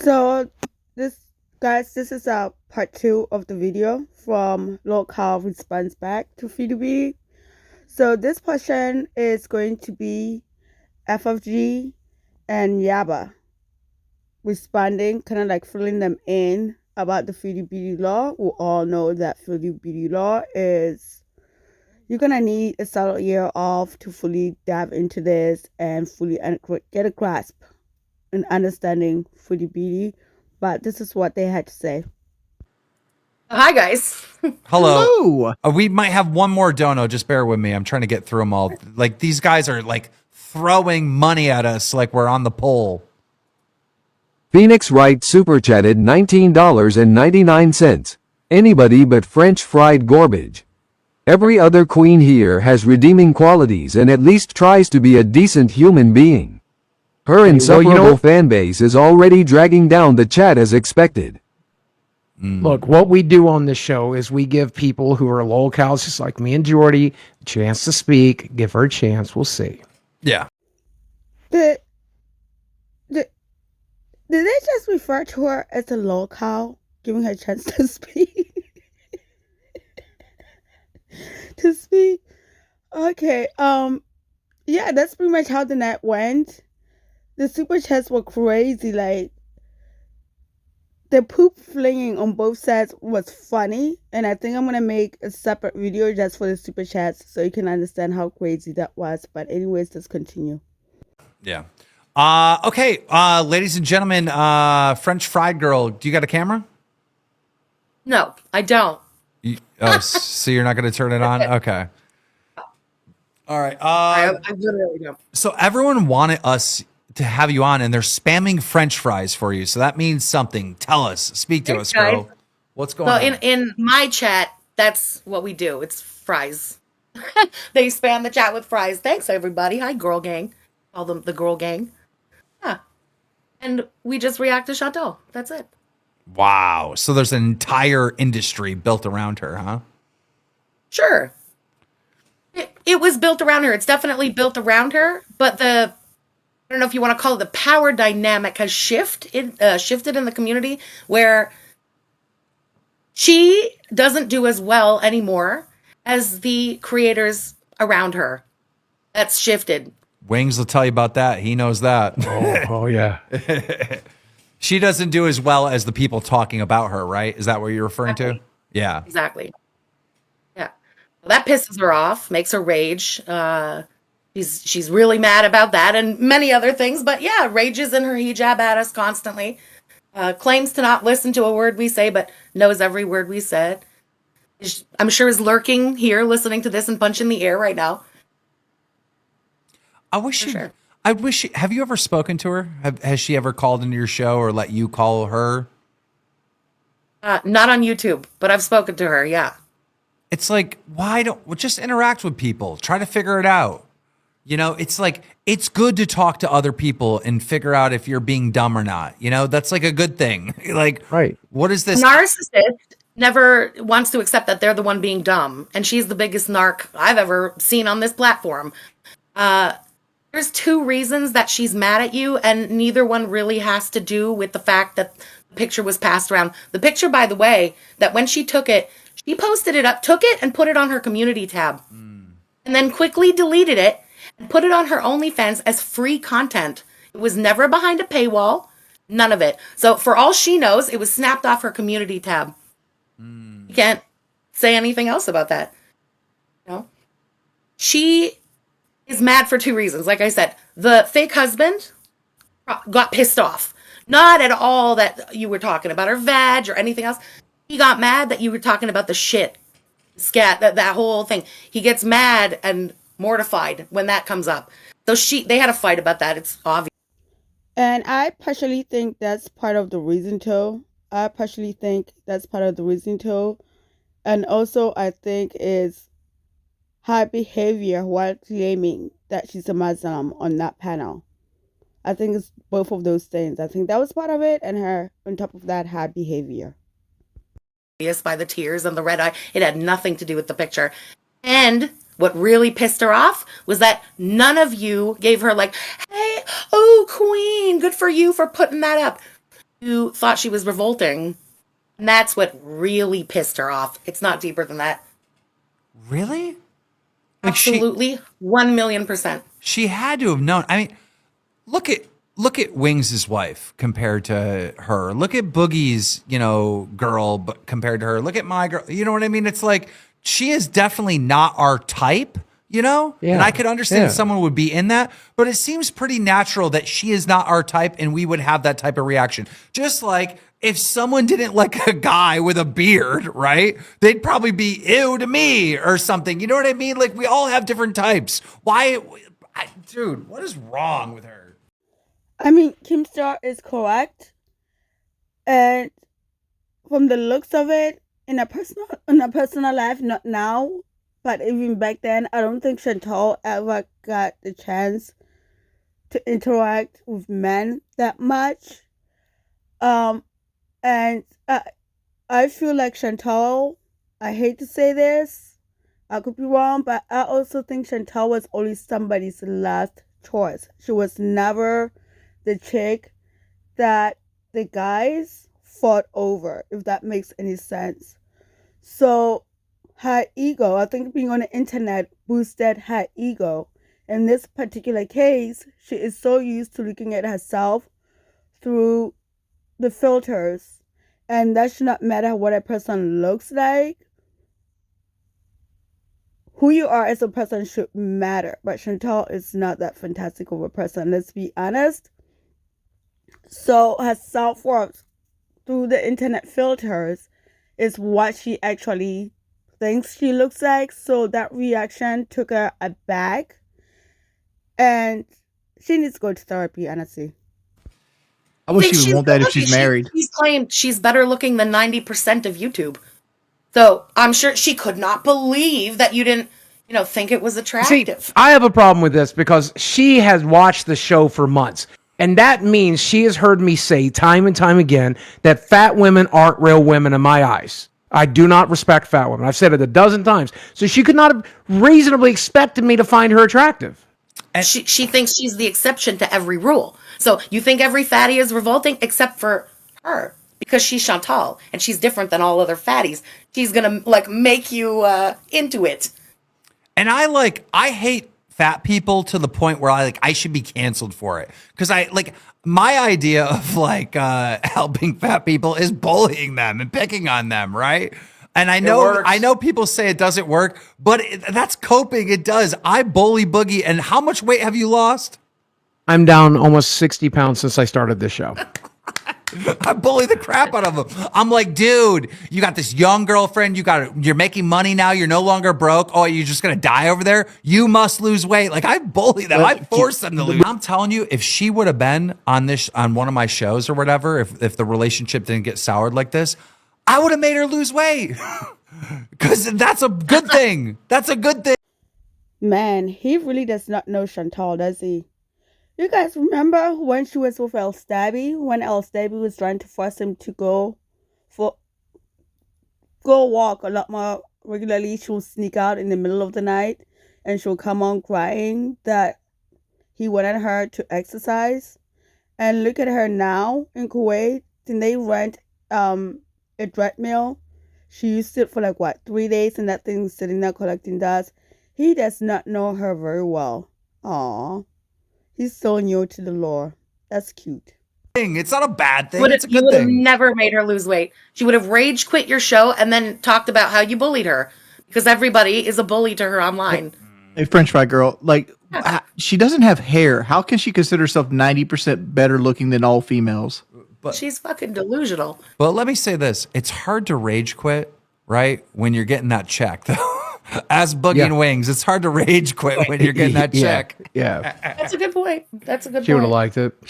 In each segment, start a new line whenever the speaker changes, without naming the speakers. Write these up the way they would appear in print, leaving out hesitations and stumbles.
So this guys, this is part two of the video from Lolcow response back to foodie. So this portion is going to be FFG and Yaba responding, kind of like filling them in about the foodie law. We all know that foodie law is you're gonna need a solid year off to fully dive into this and fully get a grasp and understanding foodie, but this is what they had to say.
Hi, guys.
Hello.
We might have one more dono. Just bear with me. I'm trying to get through them all. Like, these guys are like throwing money at us like we're on the pole.
Phoenix Wright super chatted $19.99. Anybody but French fried garbage. Every other queen here has redeeming qualities and at least tries to be a decent human being. Her insufferable fan base is already dragging down the chat as expected.
Look, what we do on this show is we give people who are lolcows, just like me and Jordy, a chance to speak. Give her a chance. We'll see.
Yeah.
Did they just refer to her as a lolcow, giving her a chance to speak? To speak? Okay. Yeah, that's pretty much how the night went. The super chats were crazy. Like, the poop flinging on both sides was funny, and I think I'm gonna make a separate video just for the super chats so you can understand how crazy that was. But anyways, let's continue.
Yeah. Okay, ladies and gentlemen, French fried girl, do you got a camera?
No, I don't.
So you're not going to turn it on? Okay. All right.
I literally don't.
So everyone wanted us to have you on, and they're spamming French fries for you. So that means something. Tell us. Speak to us, girl.
Guys.
What's going on?
In my chat, that's what we do. It's fries. They spam the chat with fries. Thanks, everybody. Hi, girl gang. Call them the girl gang. Yeah. And we just react to Chantal. That's it.
Wow. So there's an entire industry built around her, huh?
Sure. It was built around her. It's definitely built around her, but I don't know if you want to call it the power dynamic has shifted in the community where she doesn't do as well anymore as the creators around her. That's shifted.
Wings will tell you about that. He knows that.
Oh yeah.
She doesn't do as well as the people talking about her, right? Is that what you're referring to? Yeah.
Exactly. Yeah. Well, that pisses her off, makes her rage. She's really mad about that and many other things. But yeah, rages in her hijab at us constantly. Claims to not listen to a word we say, but knows every word we said. I'm sure is lurking here, listening to this and punching the air right now.
I wish have you ever spoken to her? Has she ever called into your show or let you call her?
Not on YouTube, but I've spoken to her. Yeah.
It's like, why don't just interact with people? Try to figure it out. You know, it's like, it's good to talk to other people and figure out if you're being dumb or not. You know, that's like a good thing. Like,
right.
What is this?
Narcissist never wants to accept that they're the one being dumb. And she's the biggest narc I've ever seen on this platform. There's two reasons that she's mad at you, and neither one really has to do with the fact that the picture was passed around. The picture, by the way, that when she took it, she posted it up, took it and put it on her community tab. And then quickly deleted it and put it on her OnlyFans as free content. It was never behind a paywall, none of it. So for all she knows, it was snapped off her community tab. You can't say anything else about that. You know? She is mad for two reasons. Like I said, the fake husband got pissed off. Not at all that you were talking about her vag or anything else. He got mad that you were talking about the shit, scat, that whole thing. He gets mad and mortified when that comes up. So they had a fight about that. It's obvious.
And I partially think that's part of the reason too. And also I think is her behavior while claiming that she's a Muslim on that panel. I think it's both of those things. I think that was part of it, and her, on top of that, her behavior.
By the tears and the red eye. It had nothing to do with the picture. And what really pissed her off was that none of you gave her like, hey, oh, queen, good for you for putting that up. you thought she was revolting. And that's what really pissed her off. It's not deeper than that.
Really? Like
Absolutely, 1,000,000%.
she had to have known. I mean, look at Wings' wife compared to her. Look at Boogie's, girl but compared to her. Look at my girl. You know what I mean? It's like she is definitely not our type,
Yeah,
And I could understand someone would be in that, but it seems pretty natural that she is not our type and we would have that type of reaction. Just like if someone didn't like a guy with a beard, right? They'd probably be ew to me or something. You know what I mean? Like we all have different types. Dude, what is wrong with her?
I mean, Kim Star is correct, and from the looks of it, in a personal life, not now, but even back then, I don't think Chantal ever got the chance to interact with men that much. And I feel like Chantal, I hate to say this, I could be wrong, but I also think Chantal was only somebody's last choice. She was never the chick that the guys fought over, if that makes any sense. So her ego, I think being on the internet boosted her ego. In this particular case, she is so used to looking at herself through the filters, and that should not matter what a person looks like. Who you are as a person should matter, but Chantal is not that fantastic of a person, let's be honest. So her self-worth through the internet filters is what she actually thinks she looks like. So that reaction took her aback, and she needs to go to therapy, honestly.
I wish she would want that if she's married.
She's claimed she's better looking than 90% of YouTube. So I'm sure she could not believe that you didn't, think it was attractive.
See, I have a problem with this because she has watched the show for months. And that means she has heard me say time and time again that fat women aren't real women in my eyes. I do not respect fat women. I've said it a dozen times. So she could not have reasonably expected me to find her attractive.
And she thinks she's the exception to every rule. So you think every fatty is revolting except for her, because she's Chantal and she's different than all other fatties. She's gonna make you into it.
And I hate fat people to the point where I should be canceled for it. Because my idea of helping fat people is bullying them and picking on them, right? And I know people say it doesn't work, but that's coping. It does. I bully Boogie. And how much weight have you lost?
I'm down almost 60 pounds since I started this show.
I bully the crap out of him. I'm like, dude, you got this young girlfriend. You're making money now. You're no longer broke. Oh, you're just going to die over there. You must lose weight. I bully them. I force them to lose. I'm telling you, if she would have been on one of my shows or whatever, if the relationship didn't get soured like this, I would have made her lose weight. Because that's a good thing. That's a good thing.
Man, he really does not know Chantal, does he? You guys remember when she was with El Stabby, when El Stabby was trying to force him to go walk a lot more regularly? She'll sneak out in the middle of the night and she'll come on crying that he wanted her to exercise. And look at her now in Kuwait. Then they rent a treadmill. She used it for 3 days, and that thing's sitting there collecting dust. He does not know her very well. Aww. He's so new to the lore. That's cute.
It's not a bad thing. It's a good thing.
You would have never made her lose weight. She would have rage quit your show and then talked about how you bullied her, because everybody is a bully to her online.
Hey, French fry girl, she doesn't have hair. How can she consider herself 90% better looking than all females?
But she's fucking delusional.
But let me say this. It's hard to rage quit, right? When you're getting that check, though. As Boogie and Wings, it's hard to rage quit when you're getting that check.
Yeah.
That's a good point.
She would have liked it.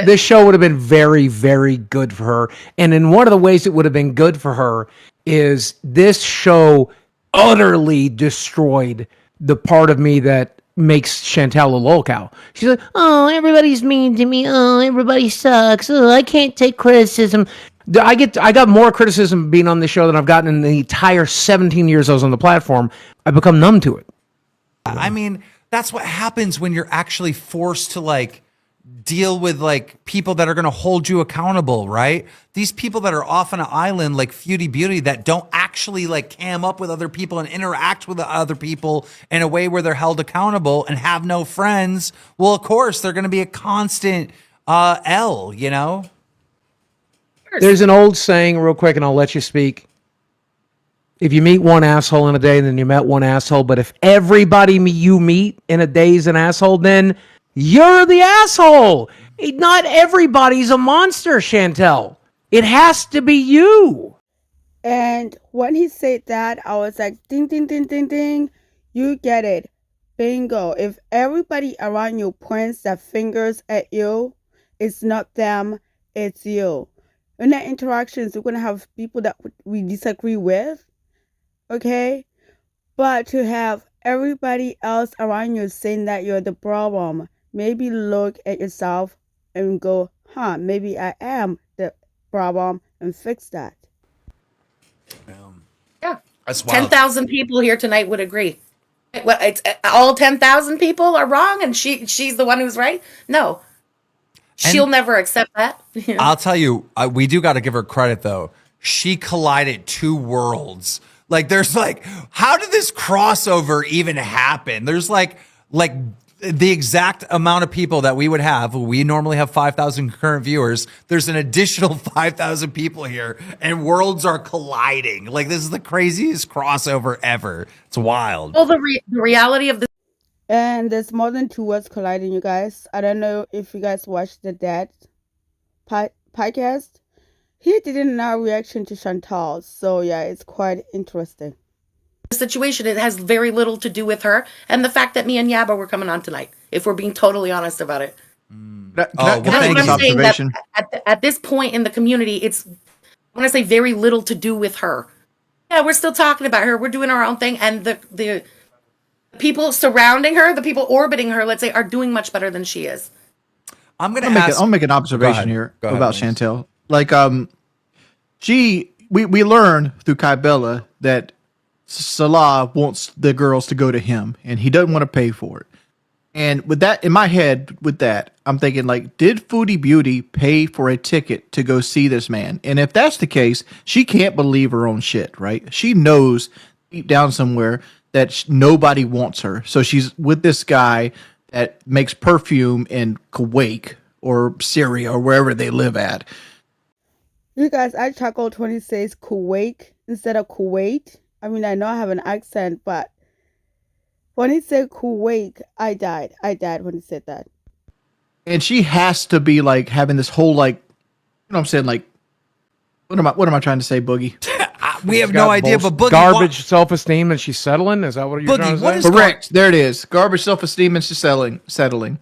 This show would have been very, very good for her. And in one of the ways it would have been good for her is this show utterly destroyed the part of me that makes Chantal a Lolcow. She's like, oh, everybody's mean to me. Oh, everybody sucks. Oh, I can't take criticism. I got more criticism being on the show than I've gotten in the entire 17 years I was on the platform. I've become numb to it.
I mean, that's what happens when you're actually forced to deal with like people that are going to hold you accountable, right? These people that are off on an island like Foodie Beauty that don't actually like cam up with other people and interact with the other people in a way where they're held accountable and have no friends. Well, of course, they're going to be a constant L, you know?
There's an old saying, real quick, and I'll let you speak. If you meet one asshole in a day, then you met one asshole. But if everybody you meet in a day is an asshole, then you're the asshole. Not everybody's a monster, Chantal. It has to be you.
And when he said that, I was like, ding, ding, ding, ding, ding. You get it. Bingo. If everybody around you points their fingers at you, it's not them, it's you. In that interactions, we're going to have people that we disagree with, okay? But to have everybody else around you saying that you're the problem, maybe look at yourself and go, maybe I am the problem, and fix that.
Yeah.
That's wild.
10,000 people here tonight would agree. Well, it's all 10,000 people are wrong and she's the one who's right? No. She'll never accept that. You know?
I'll tell you, we do got to give her credit though. She collided two worlds. Like there's like, how did this crossover even happen? There's like the exact amount of people that we would have. We normally have 5,000 current viewers. There's an additional 5,000 people here and worlds are colliding. Like this is the craziest crossover ever. It's wild.
Well, the reality of the
And there's more than two worlds colliding, you guys. I don't know if you guys watched the Dad podcast. He did a reaction to Chantal. So yeah, it's quite interesting.
situation, it has very little to do with her and the fact that me and Yaba were coming on tonight, if we're being totally honest about it.
Can I
That's what
make
I'm
an
saying,
observation?
that at this point in the community, it's, when I say very little to do with her. Yeah, we're still talking about her. We're doing our own thing. And the people surrounding her, the people orbiting her, let's say, are doing much better than she is.
I'll make an observation here
Go ahead,
about
please.
Chantal. Like, we learn through Kybella that Salah wants the girls to go to him, and he doesn't want to pay for it. And with that in my head, I'm thinking like, did Foodie Beauty pay for a ticket to go see this man? And if that's the case, she can't believe her own shit, right? She knows deep down somewhere that nobody wants her. So she's with this guy that makes perfume in Kuwait or Syria or wherever they live at.
You guys, I chuckled when he says Kuwait instead of Kuwait. I mean, I know I have an accent, but when he said Kuwait, I died. I died when he said that.
And she has to be like having this whole like, you know what I'm saying? Like, what am I trying to say, Boogie?
We have no idea, but Boogie,
garbage self-esteem, and she's settling. Is that what you're
Boogie,
trying to
what
say?
is
Correct. There it is. Garbage self-esteem and she's settling.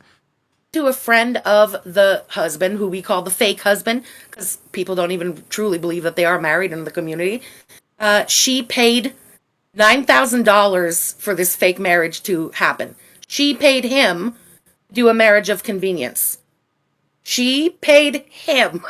To a friend of the husband, who we call the fake husband, because people don't even truly believe that they are married in the community. She paid $9,000 for this fake marriage to happen. She paid him to do a marriage of convenience. She paid him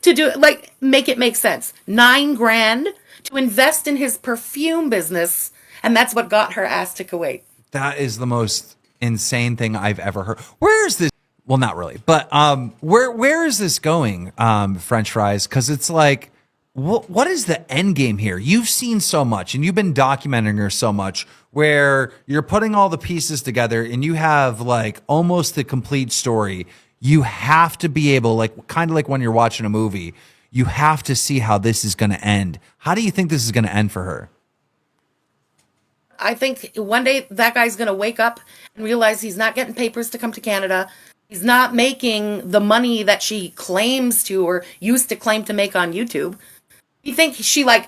to do it, like, make it make sense. $9,000 to invest in his perfume business, and that's what got her ass to Kuwait.
That is the most insane thing I've ever heard. Where is this? Well, not really, but where is this going, French fries? Because it's like, what is the end game here? You've seen so much, and you've been documenting her so much, where you're putting all the pieces together, and you have like almost the complete story. You have to be able, like, kind of like when you're watching a movie, you have to see how this is going to end. How do you think this is going to end for her?
I think one day that guy's going to wake up and realize he's not getting papers to come to Canada. He's not making the money that she claims to or used to claim to make on YouTube. You think she like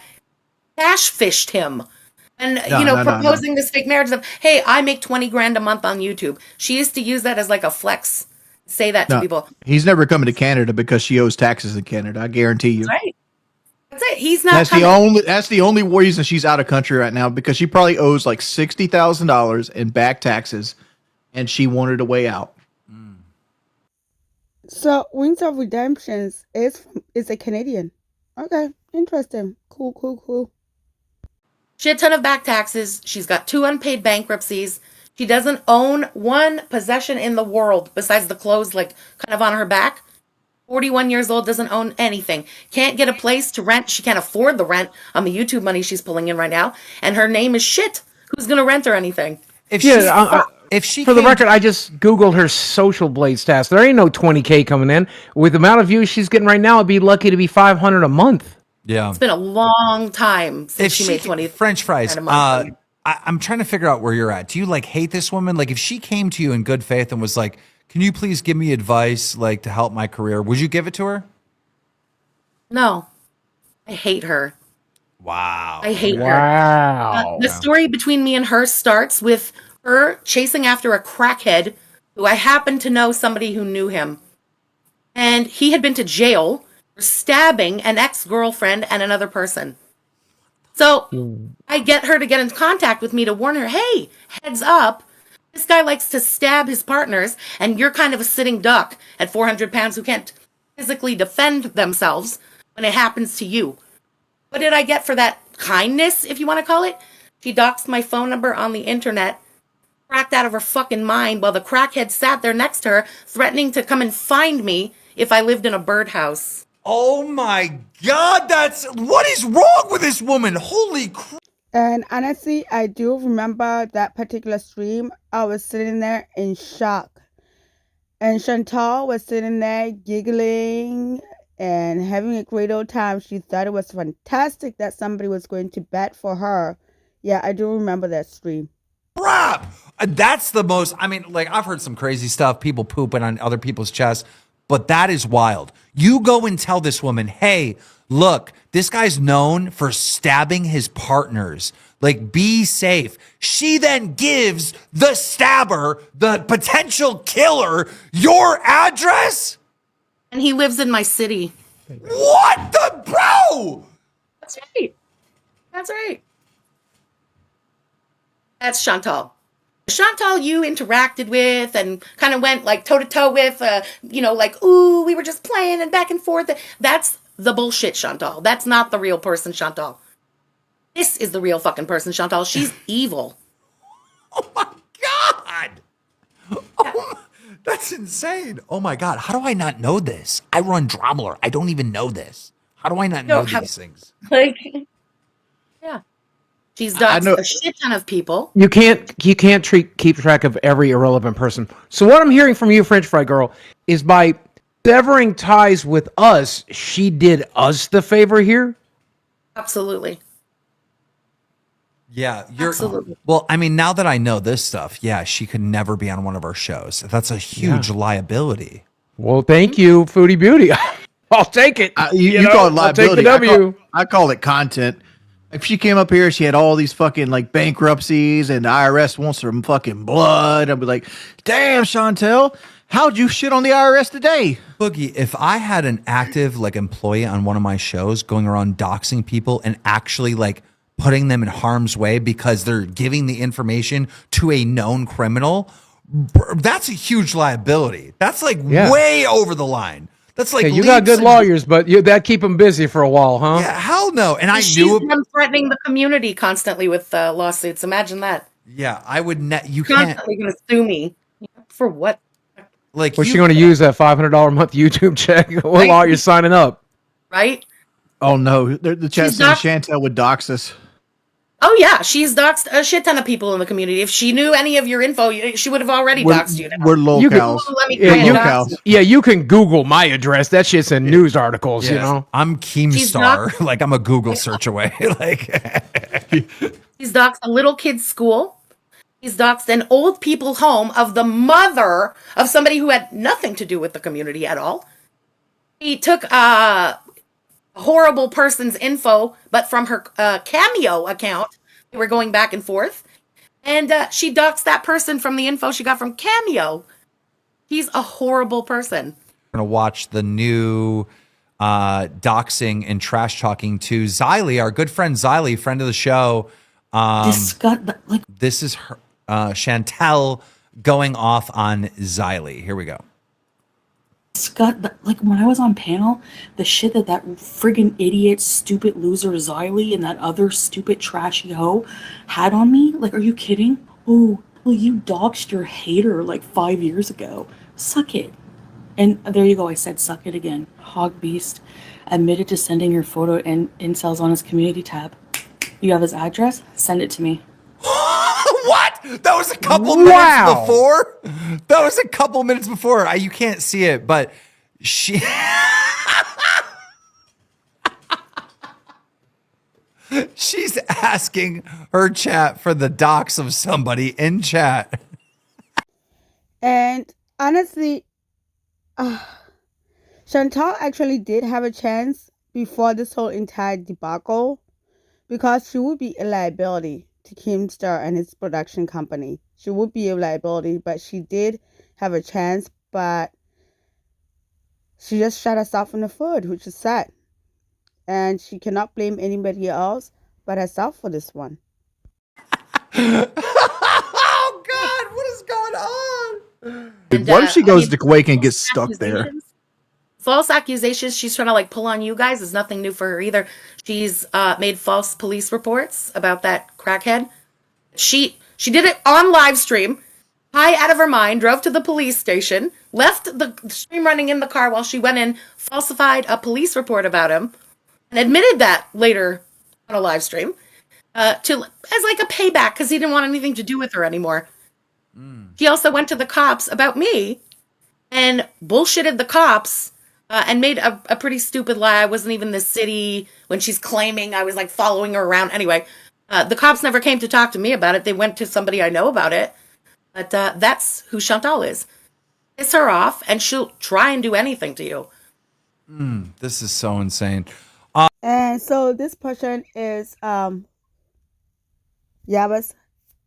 cash fished him and, proposing this fake marriage of, hey, I make $20,000 a month on YouTube. She used to use that as like a flex. Say that to people.
He's never coming to Canada because she owes taxes in Canada. I guarantee you.
Right. That's it. He's not.
That's the only reason she's out of country right now, because she probably owes like $60,000 in back taxes, and she wanted a way out.
So Wings of Redemptions is a Canadian. Okay, interesting. Cool.
She had a ton of back taxes. She's got 2 unpaid bankruptcies. She doesn't own one possession in the world besides the clothes, like kind of on her back. 41 years old, doesn't own anything. Can't get a place to rent. She can't afford the rent on the YouTube money she's pulling in right now. And her name is shit. Who's going to rent her anything?
If
Yeah,
she
for the
came-
record, I just Googled her social blade stats. There ain't no 20K coming in. With the amount of views she's getting right now, I'd be lucky to be 500 a month.
yeah.
It's been a long time since
If
she made 20
French fries,
a month.
I'm trying to figure out where you're at. Do you like hate this woman? Like if she came to you in good faith and was like, "Can you please give me advice like to help my career?" Would you give it to her?
No. I hate her.
Wow.
I hate her.
Wow.
The story between me and her starts with her chasing after a crackhead who I happen to know somebody who knew him. And he had been to jail for stabbing an ex-girlfriend and another person. So I get her to get in contact with me to warn her, hey, heads up, this guy likes to stab his partners, and you're kind of a sitting duck at 400 pounds who can't physically defend themselves when it happens to you. What did I get for that kindness, if you want to call it? She doxed my phone number on the internet, cracked out of her fucking mind while the crackhead sat there next to her, threatening to come and find me if I lived in a birdhouse.
Oh my God, what is wrong with this woman? Holy crap.
And honestly, I do remember that particular stream. I was sitting there in shock. And Chantal was sitting there giggling and having a great old time. She thought it was fantastic that somebody was going to bet for her. Yeah, I do remember that stream.
Crap. That's the most, I mean, like I've heard some crazy stuff, people pooping on other people's chests, but that is wild. You go and tell this woman, hey, look, this guy's known for stabbing his partners. Like, be safe. She then gives the stabber, the potential killer, your address?
And he lives in my city.
What the bro?
That's right. That's right. That's Chantal. Chantal you interacted with and kind of went like toe to toe with, like, ooh, we were just playing and back and forth. That's the bullshit Chantal. That's not the real person Chantal. This is the real fucking person Chantal. She's evil.
Oh my God. Oh, that's insane. Oh my God. How do I not know this? I run Dromler. I don't even know this. How do I not know these things?
Like, yeah. She's doxed a shit ton of people.
You can't keep track of every irrelevant person. So what I'm hearing from you, French Fry Girl, is by severing ties with us, she did us the favor here?
Absolutely.
Yeah,
Absolutely.
Well, I mean, now that I know this stuff, yeah, she could never be on one of our shows. That's a huge liability.
Well, thank you, Foodie Beauty. I'll take it.
You call it liability.
I'll take the W.
I call it content. If she came up here, she had all these fucking like bankruptcies and the IRS wants some fucking blood. I'd be like, damn, Chantal, how'd you shit on the IRS today?
Boogie, if I had an active like employee on one of my shows going around doxing people and actually like putting them in harm's way because they're giving the information to a known criminal, that's a huge liability. That's like way over the line. That's like
you got good lawyers, but that keep them busy for a while, huh?
Yeah, hell no. And
She's them threatening the community constantly with lawsuits. Imagine that.
Yeah, I would. You
constantly going to sue me for what?
Like,
what's she going to use that $500 a month YouTube check? What law are you signing up?
Right?
Oh no, the chat saying Chantal would dox us.
Oh yeah, she's doxed a shit ton of people in the community. If she knew any of your info, she would have already doxed you.
We're Lolcows.
You can Google my address. That shit's in news articles, you know.
I'm Keemstar. Like, I'm a Google search away.
He's doxed a little kid's school. He's doxed an old people home of the mother of somebody who had nothing to do with the community at all. He took a horrible person's info, but from her Cameo account, they were going back and forth. And she doxed that person from the info she got from Cameo. He's a horrible person.
We're going to watch the new doxing and trash talking to Xylee, our good friend Xylee, friend of the show. This is her, Chantal going off on Xylee. Here we go.
Like when I was on panel, the shit that friggin' idiot, stupid loser Xylee and that other stupid trashy hoe had on me. Like, are you kidding? Oh, Well, you doxed your hater like 5 years ago. Suck it. And there you go, I said suck it again. Hog Beast admitted to sending your photo and incels on his community tab. You have his address? Send it to me.
What? That was a couple minutes before? That was a couple minutes before. You can't see it, but she... She's asking her chat for the docs of somebody in chat.
And honestly, Chantal actually did have a chance before this whole entire debacle because she would be a liability to Keemstar and his production company. She would be a liability, but she did have a chance, but she just shot herself in the foot, which is sad. And she cannot blame anybody else but herself for this one.
Oh, God, what is going on?
And,
What if she goes to Kuwait and gets stuck there?
False accusations she's trying to like pull on you guys is nothing new for her either. She's made false police reports about that crackhead. She did it on live stream, high out of her mind, drove to the police station, left the stream running in the car while she went in, falsified a police report about him, and admitted that later on a live stream as like a payback because he didn't want anything to do with her anymore. She also went to the cops about me and bullshitted the cops and made a pretty stupid lie. I wasn't even in the city when she's claiming I was like following her around. Anyway, the cops never came to talk to me about it. They went to somebody I know about it. But that's who Chantal is. Piss her off and she'll try and do anything to you.
This is so insane.
And so this portion is Yaba's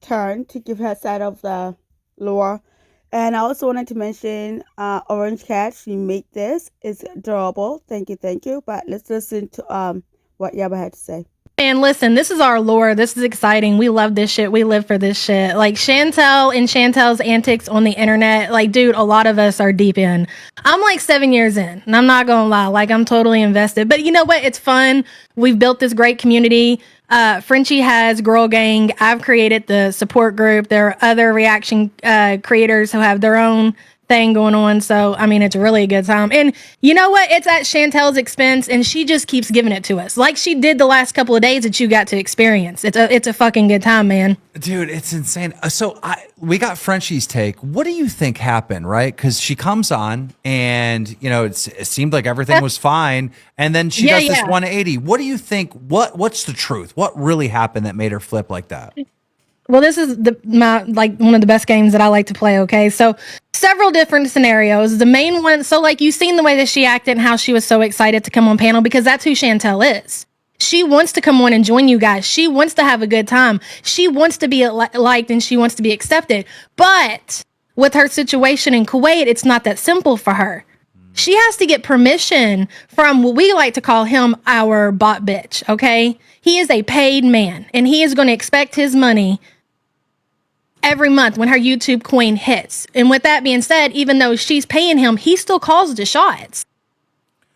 turn to give her side of the lore. And I also wanted to mention Orange Cat. She made this. It's adorable. Thank you. But let's listen to what Yaba had to say.
And listen, this is our lore. This is exciting. We love this shit. We live for this shit. Like Chantal and Chantal's antics on the internet. Like, dude, a lot of us are deep in. I'm like 7 years in, and I'm not gonna lie. Like, I'm totally invested. But you know what? It's fun. We've built this great community. Frenchie has Girl Gang. I've created the support group. There are other reaction creators who have their own thing going on. So, I mean, it's really a good time. And you know what? It's at Chantal's expense, and she just keeps giving it to us. Like she did the last couple of days that you got to experience. It's a fucking good time, man.
Dude, it's insane. So we got Frenchie's take. What do you think happened, right? Because she comes on and, you know, it seemed like everything was fine. And then she does this 180. What do you think? What's the truth? What really happened that made her flip like that?
Well, this is one of the best games that I like to play, okay? So several different scenarios. The main one, so like you've seen the way that she acted and how she was so excited to come on panel because that's who Chantal is. She wants to come on and join you guys. She wants to have a good time. She wants to be liked and she wants to be accepted. But with her situation in Kuwait, it's not that simple for her. She has to get permission from what we like to call him our bot bitch, okay? He is a paid man and he is going to expect his money every month when her YouTube coin hits. And with that being said, even though she's paying him, he still calls the shots.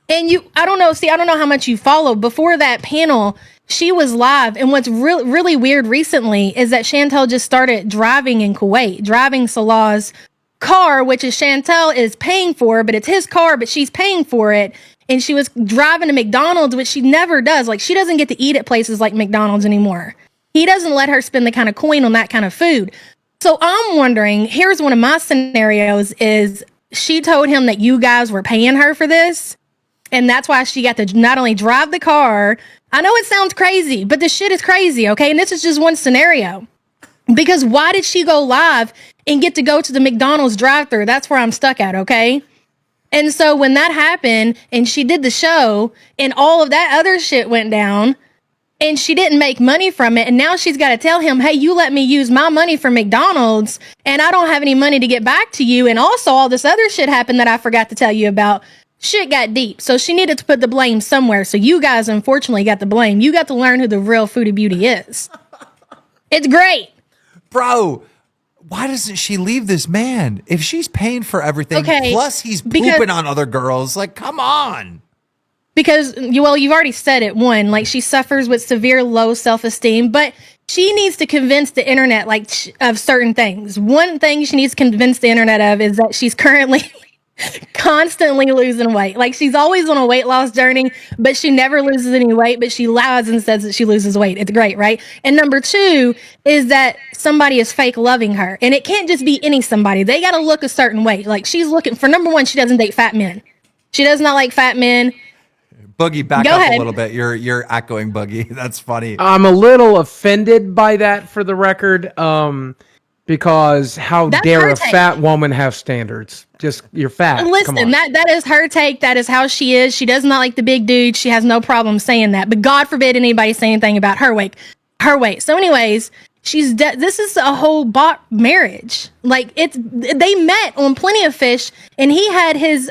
And I don't know how much you follow. Before that panel, she was live. And what's really weird recently is that Chantal just started driving in Kuwait, driving Salah's car, which is Chantal is paying for, but it's his car, but she's paying for it. And she was driving to McDonald's, which she never does. Like, she doesn't get to eat at places like McDonald's anymore. He doesn't let her spend the kind of coin on that kind of food. So I'm wondering, here's one of my scenarios is she told him that you guys were paying her for this. And that's why she got to not only drive the car. I know it sounds crazy, but this shit is crazy, okay? And this is just one scenario. Because why did she go live and get to go to the McDonald's drive-thru? That's where I'm stuck at, okay? And so when that happened and she did the show and all of that other shit went down and she didn't make money from it, and now she's got to tell him, hey, you let me use my money for McDonald's and I don't have any money to get back to you. And also all this other shit happened that I forgot to tell you about. Shit got deep. So she needed to put the blame somewhere. So you guys unfortunately got the blame. You got to learn who the real Foodie Beauty is. It's great.
Bro, why doesn't she leave this man? If she's paying for everything, plus he's pooping on other girls, like, come on. Because, well, you've already said it. One, like, she suffers with severe low self-esteem, but
she needs to convince the internet of certain things. One thing she needs to convince the internet of is that she's currently constantly losing weight. Like, she's always on a weight loss journey, but she never loses any weight, but she lies and says that she loses weight. It's great, right? And number two is that somebody is fake loving her. And it can't just be any somebody. They got to look a certain way. Like, she's looking for, number one, she doesn't date fat men. She does not like fat men.
Boogie, back
Go
up
ahead.
a little bit. You're echoing Boogie. That's funny.
I'm a little offended by that, for the record, because how
That's
dare
her
a
take.
fat woman have standards? Just, you're fat. Come
Listen,
on.
that is her take. That is how she is. She does not like the big dude. She has no problem saying that. But God forbid anybody say anything about her weight. So, anyways, this is a whole bot marriage. Like, they met on Plenty of Fish, and he had his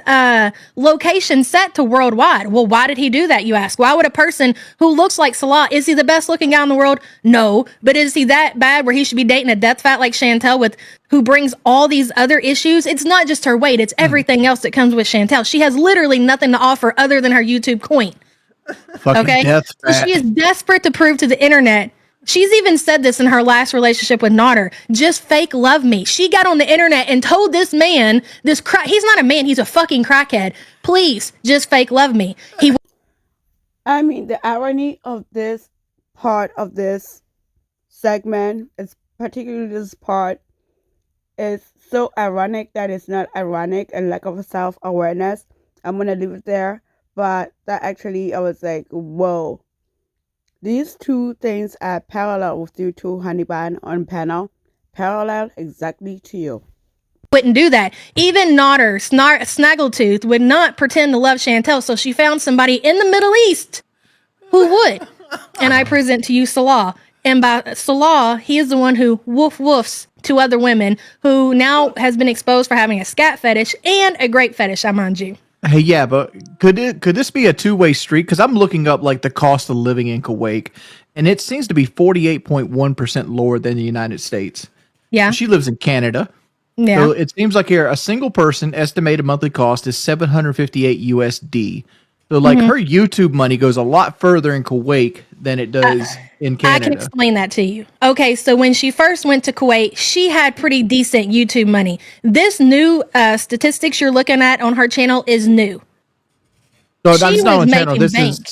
location set to worldwide. Well, why did he do that, you ask? Why would a person who looks like Salah, is he the best looking guy in the world? No. But is he that bad where he should be dating a death fat like Chantal, who brings all these other issues? It's not just her weight, it's everything else that comes with Chantal. She has literally nothing to offer other than her YouTube coin.
Fucking
Okay?
death
So
fat.
she is desperate to prove to the internet. She's even said this in her last relationship with Nodder. Just fake love me. She got on the internet and told this man, he's not a man, he's a fucking crackhead. Please, just fake love me.
I mean, the irony of this part of this segment, is particularly this part, is so ironic that it's not ironic and lack of self-awareness. I'm going to leave it there. But that actually, I was like, whoa. These two things are parallel with you two, honey bun on panel. Parallel exactly to you.
Wouldn't do that. Even Nodder, Snaggletooth, would not pretend to love Chantal, so she found somebody in the Middle East who would. And I present to you Salah. And by Salah, he is the one who woofs to other women, who now has been exposed for having a scat fetish and a grape fetish, I mind you.
Hey, yeah, but could this be a two-way street? Because I'm looking up like the cost of living in Kuwait, and it seems to be 48.1% lower than the United States.
Yeah.
She lives in Canada.
Yeah.
So it seems like here a single person estimated monthly cost is 758 USD. So like her YouTube money goes a lot further in Kuwait than it does in
I
Canada.
can explain that to you. Okay, so when she first went to Kuwait, she had pretty decent YouTube money. This new statistics you're looking at on her channel is new.
So
She
that's not
was
on channel.
making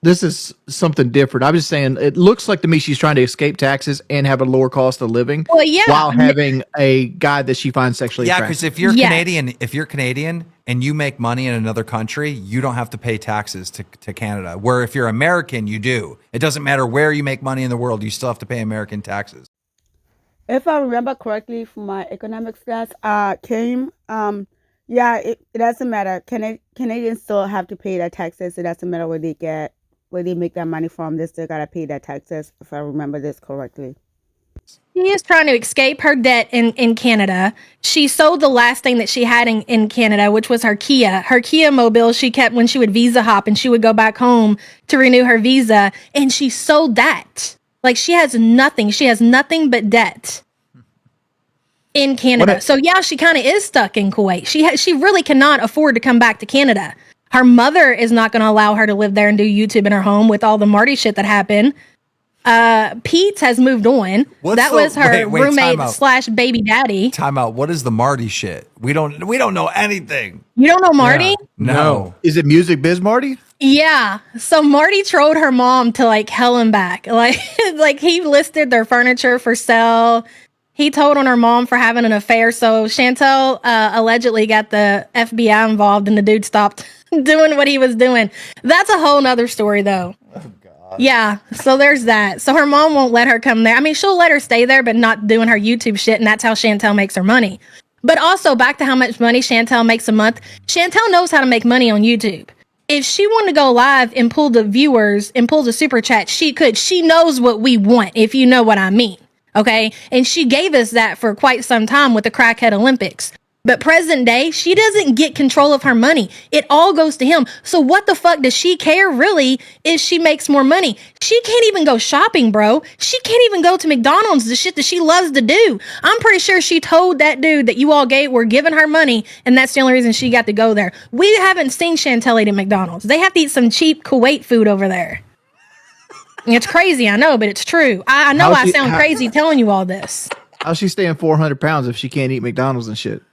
This is something different. I'm just saying it looks like to me she's trying to escape taxes and have a lower cost of living
Well, yeah.
while having a guy that she finds sexually
Yeah,
attractive.
because
Yes.
if you're Canadian and you make money in another country, you don't have to pay taxes to Canada. Where if you're American, you do. It doesn't matter where you make money in the world, you still have to pay American taxes.
If I remember correctly from my economics class, yeah, it doesn't matter. Canadians still have to pay their taxes. It doesn't matter where they make their money from. They still gotta pay their taxes, if I remember this correctly.
She is trying to escape her debt in Canada. She sold the last thing that she had in Canada, which was her Kia. Her Kia Mobile she kept when she would visa hop and she would go back home to renew her visa. And she sold that. Like, she has nothing. She has nothing but debt in Canada. So yeah, she kind of is stuck in Kuwait. She really cannot afford to come back to Canada. Her mother is not going to allow her to live there and do YouTube in her home with all the Marty shit that happened. Pete has moved on. That was her roommate / baby daddy.
Time out. What is the Marty shit? We don't know anything.
You don't know Marty?
Yeah.
No.
Is it Music Biz Marty?
Yeah. So Marty trolled her mom to like hell and back. Like, like he listed their furniture for sale. He told on her mom for having an affair. So Chantal allegedly got the FBI involved and the dude stopped doing what he was doing. That's a whole nother story though. Yeah, so there's that. So her mom won't let her come there. I mean, she'll let her stay there, but not doing her YouTube shit, and that's how Chantal makes her money. But also, back to how much money Chantal makes a month. Chantal knows how to make money on YouTube. If she wanted to go live and pull the viewers and pull the super chat, she could. She knows what we want, if you know what I mean. Okay? And she gave us that for quite some time with the Crackhead Olympics. But present day, she doesn't get control of her money. It all goes to him. So what the fuck does she care really if she makes more money? She can't even go shopping, bro. She can't even go to McDonald's, the shit that she loves to do. I'm pretty sure she told that dude that you all were giving her money, and that's the only reason she got to go there. We haven't seen Chantal eat at McDonald's. They have to eat some cheap Kuwait food over there. It's crazy, I know, but it's true. I know I sound crazy telling you all this.
How's she staying 400 pounds if she can't eat McDonald's and shit?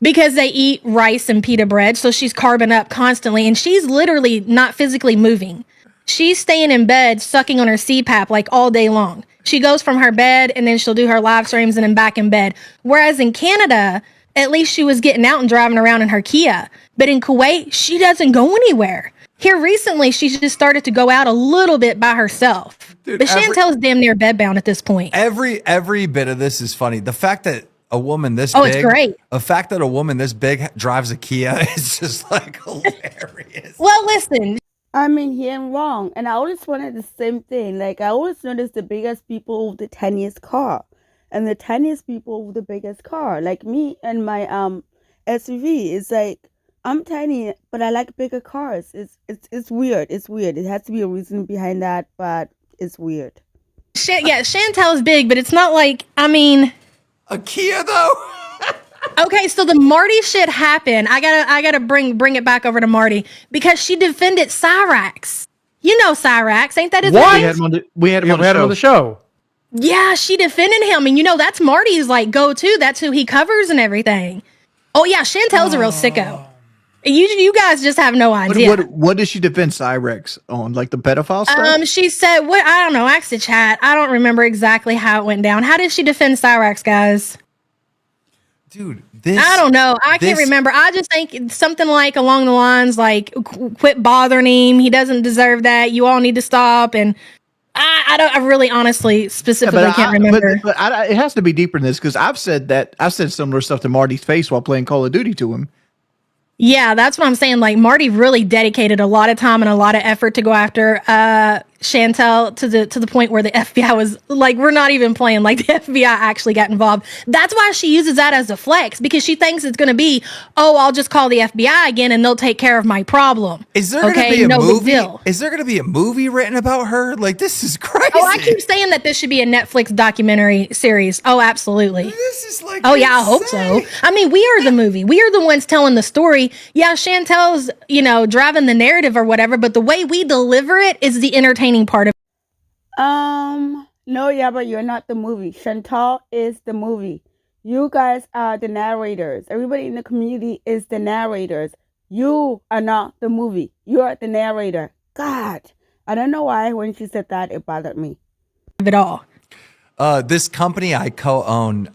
Because they eat rice and pita bread, so she's carbing up constantly, and she's literally not physically moving. She's staying in bed, sucking on her CPAP like all day long. She goes from her bed, and then she'll do her live streams and then back in bed. Whereas in Canada, at least she was getting out and driving around in her Kia. But in Kuwait, she doesn't go anywhere. Here recently, she's just started to go out a little bit by herself. Dude, but Chantel's damn near bedbound at this point.
Every bit of this is funny. The fact that a woman this
big,
it's
great.
The fact that a woman this big drives a Kia is just like hilarious.
Well, listen.
I mean, he ain't wrong. And I always wanted the same thing. Like, I always noticed the biggest people with the tiniest car. And the tiniest people with the biggest car. Like me and my SUV. It's like, I'm tiny, but I like bigger cars. It's weird. It's weird. It has to be a reason behind that, but it's weird.
Yeah, Chantel's big, but it's not like, I mean...
A Kia, though?
Okay, so the Marty shit happened. I gotta bring it back over to Marty because she defended Cyrax. You know Cyrax, ain't that his name?
We had him on the show.
Yeah, she defended him, and you know that's Marty's like go-to. That's who he covers and everything. Oh yeah, Chantel's a real sicko. You guys just have no idea.
What did she defend Cyrex on? Like the pedophile stuff?
She said, what? I don't know. Ask the chat. I don't remember exactly how it went down. How did she defend Cyrex, guys?
Dude,
I don't know. I can't remember. I just think something like along the lines like, quit bothering him. He doesn't deserve that. You all need to stop. And I really honestly specifically can't remember.
But it has to be deeper than this because I've said similar stuff to Marty's face while playing Call of Duty to him.
Yeah, that's what I'm saying. Like Marty really dedicated a lot of time and a lot of effort to go after Chantal to the point where the FBI was like, we're not even playing. Like the FBI actually got involved. That's why she uses that as a flex because she thinks it's going to be, oh, I'll just call the FBI again and they'll take care of my problem.
Is there going to be a movie? Is there going to be a movie written about her? Like this is crazy.
Oh, I keep saying that this should be a Netflix documentary series. Oh, absolutely.
This is like
oh yeah, I hope so. I mean, we are the movie. We are the ones telling the story. Yeah, Chantel's, driving the narrative or whatever, but the way we deliver it is the entertaining part of it.
No, Yaba, you're not the movie. Chantal is the movie. You guys are the narrators. Everybody in the community is the narrators. You are not the movie. You are the narrator. God, I don't know why when she said that, it bothered me.
At all.
This company I co-own,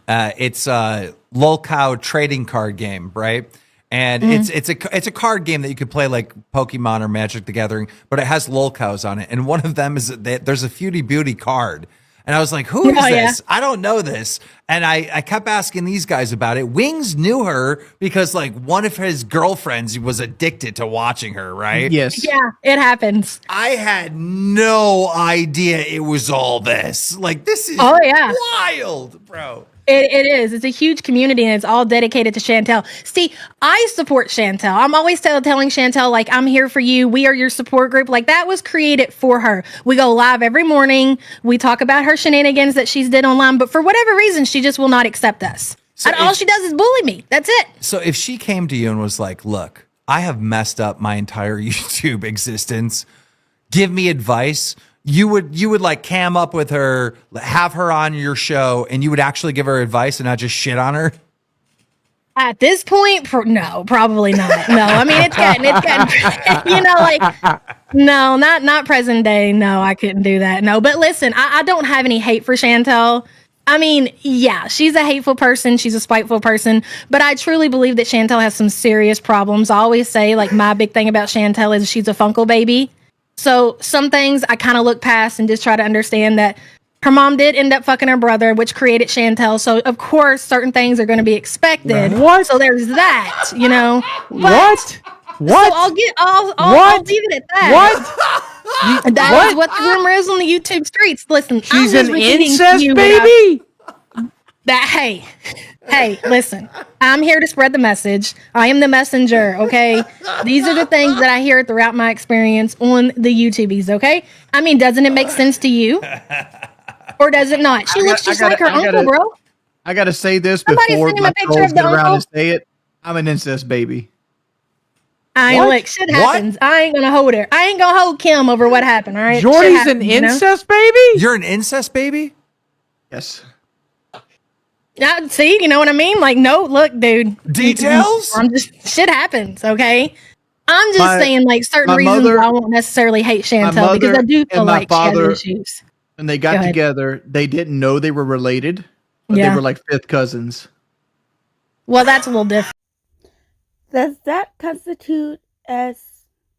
it's a Lolcow trading card game, right? And it's a card game that you could play like Pokemon or Magic the Gathering, but it has Lolcows on it. And one of them is there's a Foodie Beauty card. And I was like, who is this? Yeah. I don't know this. And I kept asking these guys about it. Wings knew her because like one of his girlfriends was addicted to watching her, right?
Yes.
Yeah, it happens.
I had no idea it was all this. Like this is wild, bro.
It is. It's a huge community and it's all dedicated to Chantal. See, I support Chantal. I'm always telling Chantal, like, I'm here for you. We are your support group. Like, that was created for her. We go live every morning. We talk about her shenanigans that she's did online. But for whatever reason, she just will not accept us. So all she does is bully me. That's it.
So if she came to you and was like, look, I have messed up my entire YouTube existence. Give me advice. You would like cam up with her, have her on your show, and you would actually give her advice and not just shit on her?
At this point, no, probably not. No, I mean, it's getting, no, not present day. No, I couldn't do that. No, but listen, I don't have any hate for Chantal. I mean, yeah, she's a hateful person. She's a spiteful person. But I truly believe that Chantal has some serious problems. I always say, like, my big thing about Chantal is she's a Funkle baby. So some things I kind of look past and just try to understand that her mom did end up fucking her brother, which created Chantal. So, of course, certain things are going to be expected.
What?
So there's that,
What?
So I'll leave it at that.
What?
That is what the rumor is on the YouTube streets. Listen,
she's an incest baby?
Hey, listen, I'm here to spread the message. I am the messenger, okay? These are the things that I hear throughout my experience on the YouTubies, okay? I mean, doesn't it make sense to you? Or does it not? She looks just like her uncle, bro.
I got to say this before my trolls get around and say it. I'm an incest baby.
I ain't like shit happens. I ain't gonna hold her. I ain't gonna hold Kim over what happened. All right,
Jordy's an incest baby.
You're an incest baby.
Yes.
See, you know what I mean? Like, no, look, dude.
Details.
I'm just shit happens. Okay. I'm just saying, like, certain reasons
mother,
I won't necessarily hate Chantal because I do feel like she has issues.
When they got together, they didn't know they were related, but they were like fifth cousins.
Well, that's a little different.
Does that constitute as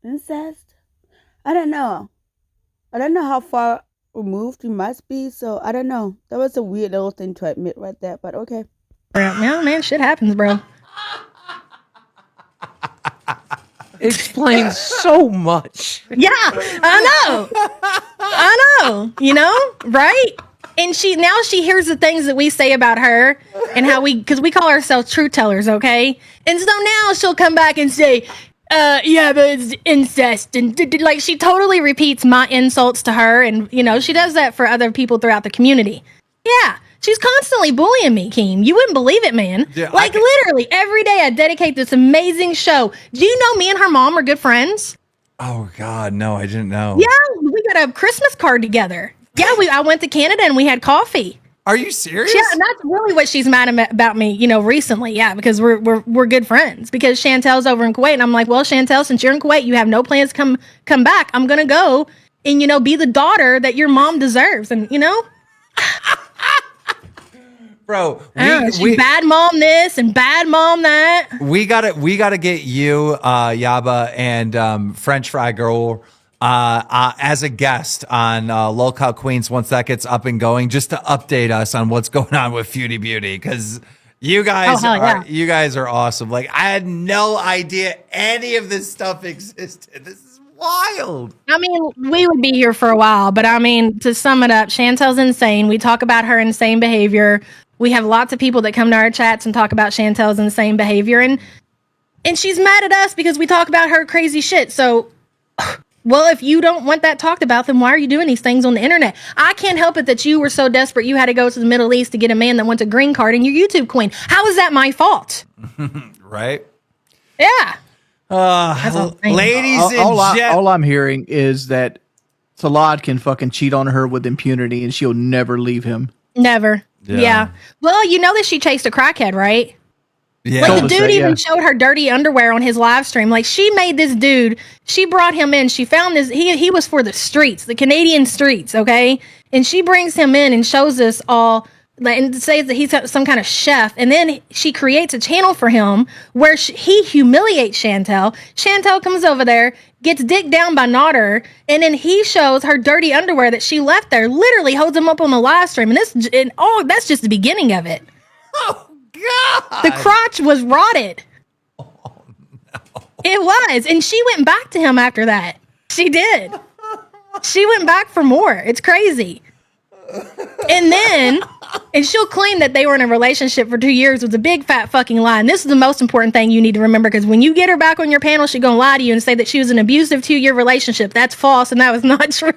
incest? I don't know. I don't know how far removed you must be, so I don't know. That was a weird little thing to admit right there, but okay.
Yeah, man, shit happens, bro.
Explains so much.
Yeah, I know, you know, right? And she hears the things that we say about her and how because we call ourselves truth tellers, okay? And so now she'll come back and say, yeah, but it's incest. And like, she totally repeats my insults to her. And, you know, she does that for other people throughout the community. Yeah. She's constantly bullying me, Keem. You wouldn't believe it, man. Yeah, like, literally, every day I dedicate this amazing show. Do you know me and her mom are good friends?
Oh, God, no, I didn't know.
Yeah, we got a Christmas card together. Yeah, I went to Canada and we had coffee.
Are you serious?
Yeah, and that's really what she's mad about me, you know, recently. Yeah, because we're good friends. Because Chantel's over in Kuwait, and I'm like, well, Chantel, since you're in Kuwait, you have no plans to come back. I'm gonna go and, you know, be the daughter that your mom deserves, and, you know.
Bro,
we bad mom this and bad mom that.
We gotta get you, Yaba, and French Fry Girl as a guest on Lolcow Queens once that gets up and going, just to update us on what's going on with Foodie Beauty, because you guys are awesome. Like, I had no idea any of this stuff existed. This is wild.
I mean, we would be here for a while, but I mean, to sum it up, Chantel's insane. We talk about her insane behavior. We have lots of people that come to our chats and talk about Chantel's insane behavior, and she's mad at us because we talk about her crazy shit. So, well, if you don't want that talked about, then why are you doing these things on the internet? I can't help it that you were so desperate you had to go to the Middle East to get a man that wants a green card and your YouTube queen. How is that my fault?
Right?
Yeah.
Ladies and gentlemen.
All I'm hearing is that Salad can fucking cheat on her with impunity and she'll never leave him.
Never. Yeah. Well, you know that she chased a crackhead, right?
Yeah.
Like, the dude even showed her dirty underwear on his live stream. Like, she made this dude, she brought him in. She found this, he was for the streets, the Canadian streets, okay? And she brings him in and shows us all, and says that he's some kind of chef. And then she creates a channel for him where he humiliates Chantal. Chantal comes over there, gets dicked down by Nodder, and then he shows her dirty underwear that she left there, literally holds him up on the live stream. And that's just the beginning of it.
Oh, God.
The crotch was rotted.
Oh, no.
It was. And she went back to him after that. She did. She went back for more. It's crazy. And she'll claim that they were in a relationship for 2 years with a big fat fucking lie. And this is the most important thing you need to remember, because when you get her back on your panel, she's going to lie to you and say that she was in an abusive 2-year relationship. That's false, and that was not true.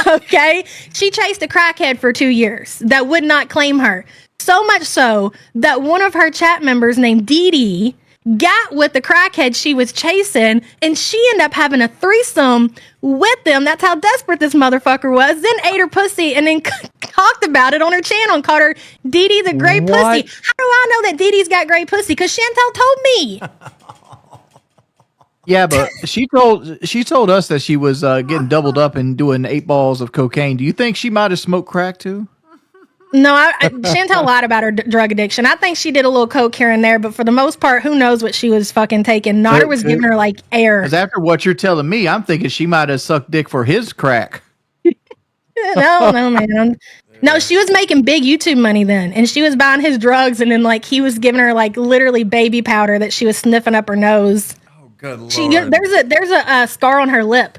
Okay? She chased a crackhead for 2 years that would not claim her. So much so that one of her chat members named Dee Dee got with the crackhead she was chasing, and she ended up having a threesome with them. That's how desperate this motherfucker was. Then ate her pussy and then talked about it on her channel and called her Dee Dee the great pussy. How do I know that Dee Dee's got great pussy? Because Chantal told me.
Yeah, but she told us that she was getting doubled up and doing 8 balls of cocaine. Do you think she might have smoked crack too?
No, Chantal lied about her drug addiction. I think she did a little coke here and there, but for the most part, who knows what she was fucking taking. Nodder was giving her like air.
Because after what you're telling me, I'm thinking she might have sucked dick for his crack.
No, man. No, she was making big YouTube money then, and she was buying his drugs, and then like he was giving her like literally baby powder that she was sniffing up her nose.
Oh, good Lord.
There's a scar on her lip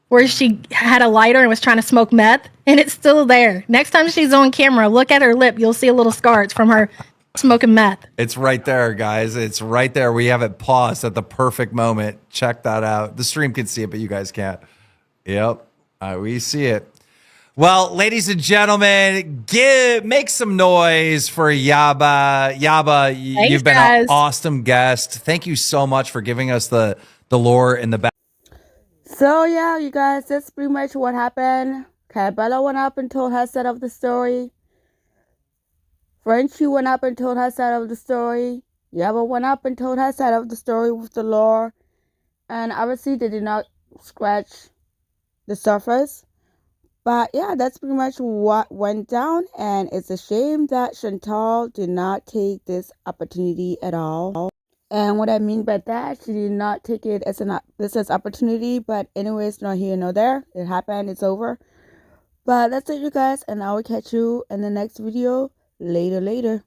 where she had a lighter and was trying to smoke meth, and it's still there. Next time she's on camera, look at her lip. You'll see a little scar. It's from her smoking meth.
It's right there, guys. It's right there. We have it paused at the perfect moment. Check that out. The stream can see it, but you guys can't. Yep. We see it. Well, ladies and gentlemen, make some noise for Yaba. Yaba, you've been an
guys.
awesome guest. Thank you so much for giving us the lore in the back.
So yeah, you guys, that's pretty much what happened. Bella went up and told her side of the story. Frenchie went up and told her side of the story. Yaba went up and told her side of the story with the lore. And obviously they did not scratch the surface. But yeah, that's pretty much what went down. And it's a shame that Chantal did not take this opportunity at all. And what I mean by that, she did not take it as an business opportunity. But anyways, not here nor there. It happened. It's over. But that's it, you guys. And I will catch you in the next video. Later.